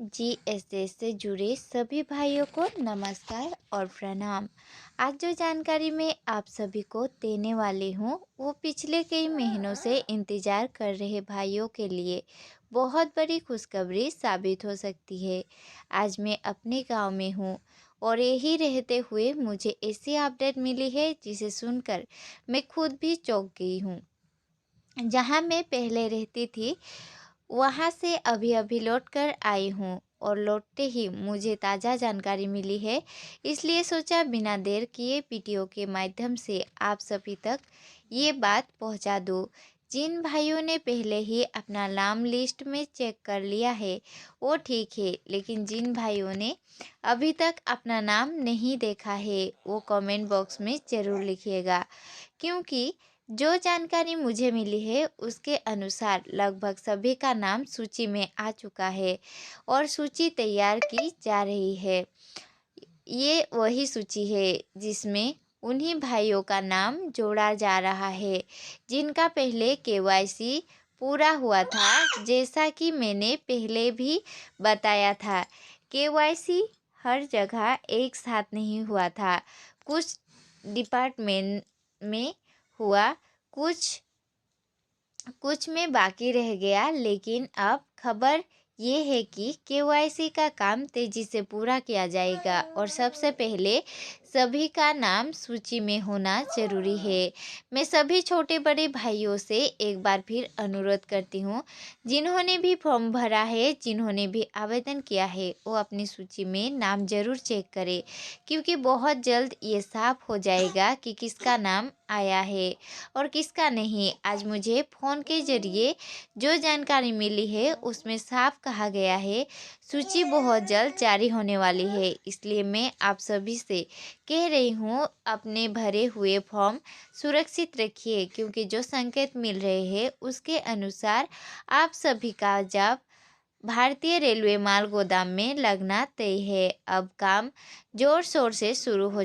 GSS से जुड़े सभी भाइयों को नमस्कार और प्रणाम। आज जो जानकारी मैं आप सभी को देने वाली हूँ वो पिछले कई महीनों से इंतज़ार कर रहे भाइयों के लिए बहुत बड़ी खुशखबरी साबित हो सकती है। आज मैं अपने गांव में हूँ और यही रहते हुए मुझे ऐसी अपडेट मिली है जिसे सुनकर मैं खुद भी चौंक गई हूँ। जहाँ मैं पहले रहती थी वहाँ से अभी-अभी लौट कर आई हूँ और लौटते ही मुझे ताज़ा जानकारी मिली है, इसलिए सोचा बिना देर किए वीडियो के माध्यम से आप सभी तक ये बात पहुँचा दूँ। जिन भाइयों ने पहले ही अपना नाम लिस्ट में चेक कर लिया है, वो ठीक है, लेकिन जिन भाइयों ने अभी तक अपना नाम नहीं देखा है, वो कमेंट बॉक्स में ज़रूर लिखिएगा। क्योंकि जो जानकारी मुझे मिली है उसके अनुसार लगभग सभी का नाम सूची में आ चुका है और सूची तैयार की जा रही है। ये वही सूची है जिसमें उन्हीं भाइयों का नाम जोड़ा जा रहा है जिनका पहले केवाईसी पूरा हुआ था। जैसा कि मैंने पहले भी बताया था, केवाईसी हर जगह एक साथ नहीं हुआ था। कुछ डिपार्टमेंट में हुआ, कुछ कुछ में बाकी रह गया, लेकिन अब खबर ये है कि केवाईसी का काम तेजी से पूरा किया जाएगा और सबसे पहले सभी का नाम सूची में होना जरूरी है। मैं सभी छोटे बड़े भाइयों से एक बार फिर अनुरोध करती हूँ, जिन्होंने भी फॉर्म भरा है, जिन्होंने भी आवेदन किया है, वो अपनी सूची में नाम जरूर चेक करें, क्योंकि बहुत जल्द ये साफ हो जाएगा कि किसका नाम आया है और किसका नहीं। आज मुझे फ़ोन के ज़रिए जो जानकारी मिली है उसमें साफ कहा गया है सूची बहुत जल्द जारी होने वाली है। इसलिए मैं आप सभी से कह रही हूँ, अपने भरे हुए फॉर्म सुरक्षित रखिए, क्योंकि जो संकेत मिल रहे हैं उसके अनुसार आप सभी का जब भारतीय रेलवे माल गोदाम में लगना तय है। अब काम जोर शोर से शुरू हो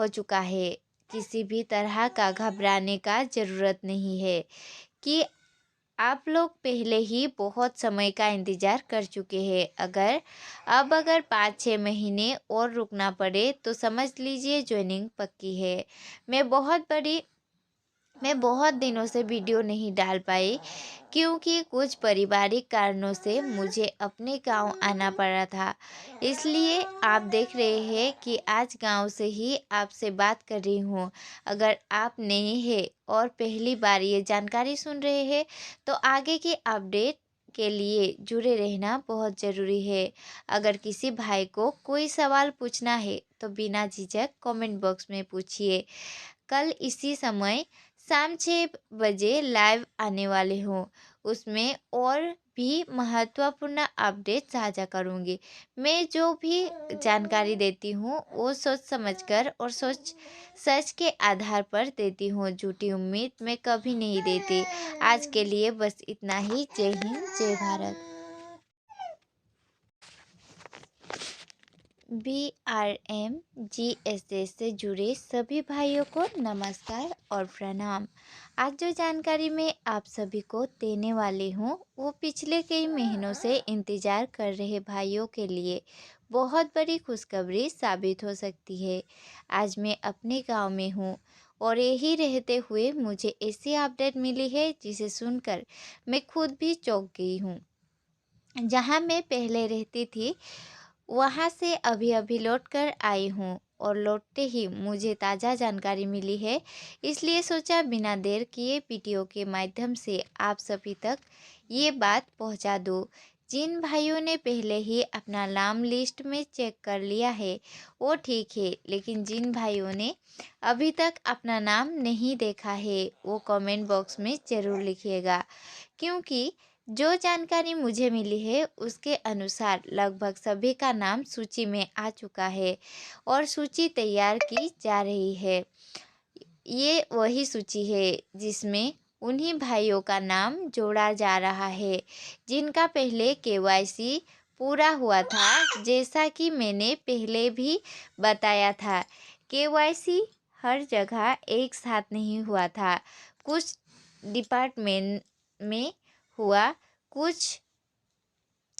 चुका है। किसी भी तरह का घबराने का ज़रूरत नहीं है कि आप लोग पहले ही बहुत समय का इंतज़ार कर चुके हैं। अगर 5-6 महीने और रुकना पड़े तो समझ लीजिए ज्वाइनिंग पक्की है। मैं बहुत दिनों से वीडियो नहीं डाल पाई, क्योंकि कुछ पारिवारिक कारणों से मुझे अपने गांव आना पड़ा था। इसलिए आप देख रहे हैं कि आज गांव से ही आपसे बात कर रही हूँ। अगर आप नए हैं और पहली बार ये जानकारी सुन रहे हैं तो आगे की अपडेट के लिए जुड़े रहना बहुत ज़रूरी है। अगर किसी भाई को कोई सवाल पूछना है तो बिना झिझक कमेंट बॉक्स में पूछिए। कल इसी समय शाम 6 बजे लाइव आने वाले हूँ, उसमें और भी महत्वपूर्ण अपडेट साझा करूँगी। मैं जो भी जानकारी देती हूँ वो सोच समझकर और सच के आधार पर देती हूँ। झूठी उम्मीद मैं कभी नहीं देती। आज के लिए बस इतना ही। जय हिंद, जय भारत। BRMGSS से जुड़े सभी भाइयों को नमस्कार और प्रणाम। आज जो जानकारी मैं आप सभी को देने वाली हूँ वो पिछले कई महीनों से इंतज़ार कर रहे भाइयों के लिए बहुत बड़ी खुशखबरी साबित हो सकती है। आज मैं अपने गांव में हूँ और यही रहते हुए मुझे ऐसी अपडेट मिली है जिसे सुनकर मैं खुद भी चौंक गई हूँ। जहाँ मैं पहले रहती थी वहाँ से अभी-अभी लौट कर आई हूँ और लौटते ही मुझे ताज़ा जानकारी मिली है, इसलिए सोचा बिना देर किए वीडियो के माध्यम से आप सभी तक ये बात पहुँचा दूँ। जिन भाइयों ने पहले ही अपना नाम लिस्ट में चेक कर लिया है, वो ठीक है, लेकिन जिन भाइयों ने अभी तक अपना नाम नहीं देखा है, वो कमेंट बॉक्स में ज़रूर लिखिएगा। क्योंकि जो जानकारी मुझे मिली है उसके अनुसार लगभग सभी का नाम सूची में आ चुका है और सूची तैयार की जा रही है। ये वही सूची है जिसमें उन्हीं भाइयों का नाम जोड़ा जा रहा है जिनका पहले केवाईसी पूरा हुआ था। जैसा कि मैंने पहले भी बताया था, केवाईसी हर जगह एक साथ नहीं हुआ था। कुछ डिपार्टमेंट में हुआ, कुछ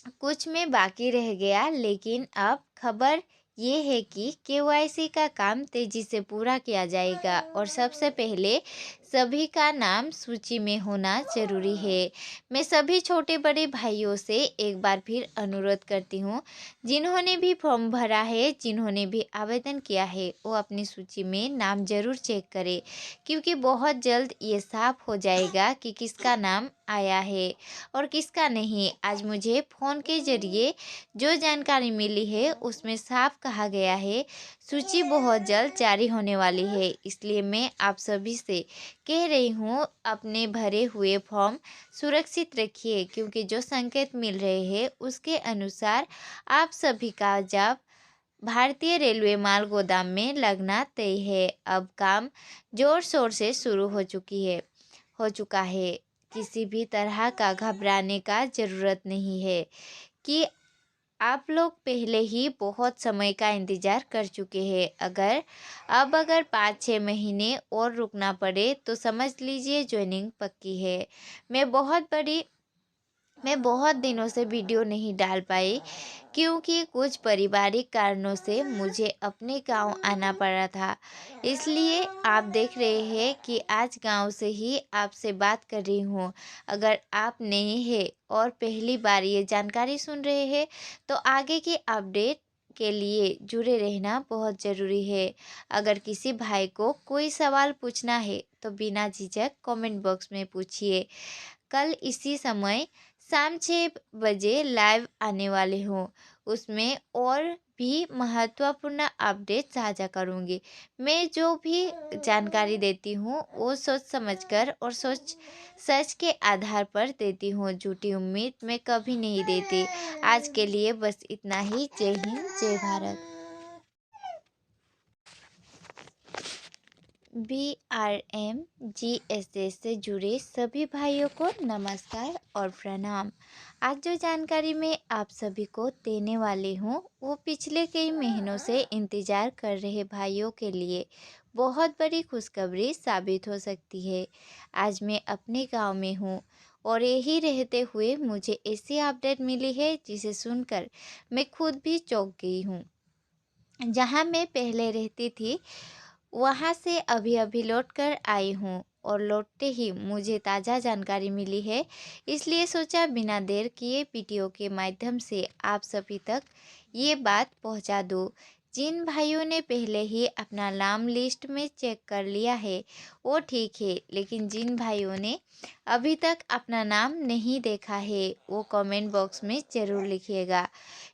कुछ में बाकी रह गया, लेकिन अब खबर ये है कि केवाईसी का काम तेजी से पूरा किया जाएगा और सबसे पहले सभी का नाम सूची में होना जरूरी है। मैं सभी छोटे बड़े भाइयों से एक बार फिर अनुरोध करती हूँ, जिन्होंने भी फॉर्म भरा है, जिन्होंने भी आवेदन किया है, वो अपनी सूची में नाम जरूर चेक करें, क्योंकि बहुत जल्द ये साफ हो जाएगा कि किसका नाम आया है और किसका नहीं। आज मुझे फ़ोन के ज़रिए जो जानकारी मिली है उसमें साफ कहा गया है, सूची बहुत जल्द जारी होने वाली है। इसलिए मैं आप सभी से कह रही हूँ, अपने भरे हुए फॉर्म सुरक्षित रखिए, क्योंकि जो संकेत मिल रहे हैं उसके अनुसार आप सभी का जब भारतीय रेलवे माल गोदाम में लगना तय है। अब काम जोर शोर से शुरू हो चुका है। किसी भी तरह का घबराने का ज़रूरत नहीं है कि आप लोग पहले ही बहुत समय का इंतज़ार कर चुके हैं। अगर 5-6 महीने और रुकना पड़े तो समझ लीजिए ज्वाइनिंग पक्की है। मैं बहुत दिनों से वीडियो नहीं डाल पाई, क्योंकि कुछ पारिवारिक कारणों से मुझे अपने गांव आना पड़ा था। इसलिए आप देख रहे हैं कि आज गांव से ही आपसे बात कर रही हूँ। अगर आप नए हैं और पहली बार ये जानकारी सुन रहे हैं, तो आगे की अपडेट के लिए जुड़े रहना बहुत ज़रूरी है। अगर किसी भाई को कोई सवाल पूछना है तो बिना झिझक कमेंट बॉक्स में पूछिए। कल इसी समय शाम 6 बजे लाइव आने वाले हूँ। उसमें और भी महत्वपूर्ण अपडेट साझा करूँगी। मैं जो भी जानकारी देती हूँ वो सोच समझकर और सच के आधार पर देती हूँ। झूठी उम्मीद मैं कभी नहीं देती। आज के लिए बस इतना ही। जय हिंद, जय भारत। BRMGSS से जुड़े सभी भाइयों को नमस्कार और प्रणाम। आज जो जानकारी मैं आप सभी को देने वाली हूँ वो पिछले कई महीनों से इंतज़ार कर रहे भाइयों के लिए बहुत बड़ी खुशखबरी साबित हो सकती है। आज मैं अपने गांव में हूँ और यही रहते हुए मुझे ऐसी अपडेट मिली है जिसे सुनकर मैं खुद भी चौंक गई हूँ। जहाँ मैं पहले रहती थी वहाँ से अभी लौट कर आई हूँ और लौटते ही मुझे ताज़ा जानकारी मिली है, इसलिए सोचा बिना देर किए वीडियो के माध्यम से आप सभी तक ये बात पहुँचा दूँ। जिन भाइयों ने पहले ही अपना नाम लिस्ट में चेक कर लिया है वो ठीक है, लेकिन जिन भाइयों ने अभी तक अपना नाम नहीं देखा है वो कमेंट बॉक्स में ज़रूर लिखिएगा,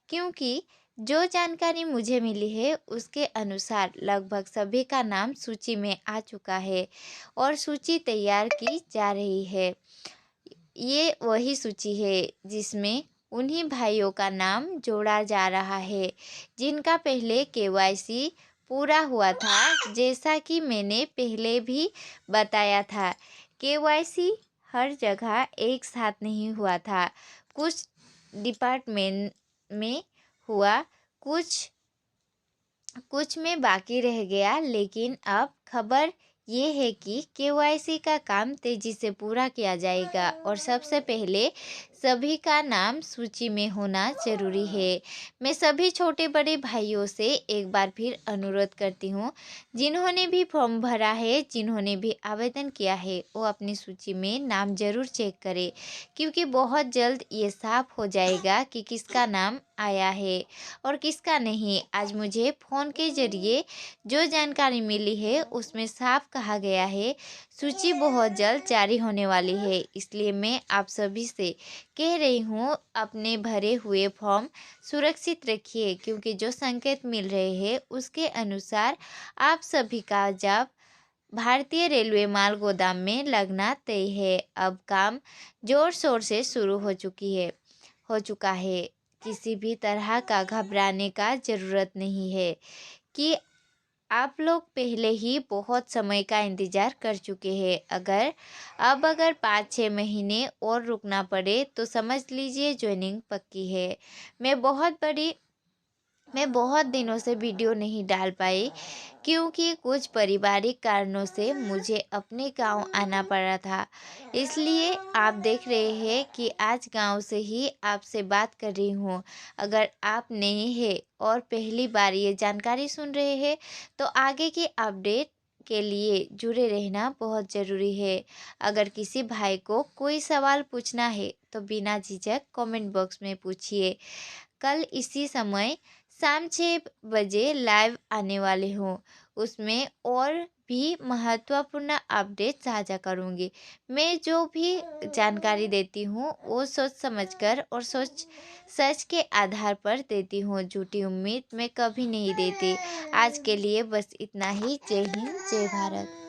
क्योंकि जो जानकारी मुझे मिली है उसके अनुसार लगभग सभी का नाम सूची में आ चुका है और सूची तैयार की जा रही है। ये वही सूची है जिसमें उन्हीं भाइयों का नाम जोड़ा जा रहा है जिनका पहले केवाईसी पूरा हुआ था। जैसा कि मैंने पहले भी बताया था, केवाईसी हर जगह एक साथ नहीं हुआ था। कुछ डिपार्टमेंट में हुआ, कुछ में बाकी रह गया, लेकिन अब खबर ये है कि केवाईसी का काम तेजी से पूरा किया जाएगा और सबसे पहले सभी का नाम सूची में होना जरूरी है। मैं सभी छोटे बड़े भाइयों से एक बार फिर अनुरोध करती हूँ, जिन्होंने भी फॉर्म भरा है, जिन्होंने भी आवेदन किया है, वो अपनी सूची में नाम जरूर चेक करें, क्योंकि बहुत जल्द ये साफ हो जाएगा कि किसका नाम आया है और किसका नहीं। आज मुझे फ़ोन के ज़रिए जो जानकारी मिली है उसमें साफ कहा गया है, सूची बहुत जल्द जारी होने वाली है। इसलिए मैं आप सभी से कह रही हूँ, अपने भरे हुए फॉर्म सुरक्षित रखिए, क्योंकि जो संकेत मिल रहे हैं उसके अनुसार आप सभी का जब भारतीय रेलवे माल गोदाम में लगना तय है। अब काम जोर शोर से शुरू हो चुका है। किसी भी तरह का घबराने का ज़रूरत नहीं है कि आप लोग पहले ही बहुत समय का इंतज़ार कर चुके हैं। अगर 5-6 महीने और रुकना पड़े तो समझ लीजिए ज्वाइनिंग पक्की है। मैं मैं बहुत दिनों से वीडियो नहीं डाल पाई क्योंकि कुछ पारिवारिक कारणों से मुझे अपने गांव आना पड़ा था। इसलिए आप देख रहे हैं कि आज गांव से ही आपसे बात कर रही हूँ। अगर आप नए हैं और पहली बार ये जानकारी सुन रहे हैं तो आगे की अपडेट के लिए जुड़े रहना बहुत ज़रूरी है। अगर किसी भाई को कोई सवाल पूछना है तो बिना झिझक कमेंट बॉक्स में पूछिए। कल इसी समय शाम 6 बजे लाइव आने वाले हूँ। उसमें और भी महत्वपूर्ण अपडेट साझा करूँगी। मैं जो भी जानकारी देती हूँ वो सोच समझकर और सोच सच के आधार पर देती हूँ। झूठी उम्मीद मैं कभी नहीं देती। आज के लिए बस इतना ही। जय हिंद, जय भारत।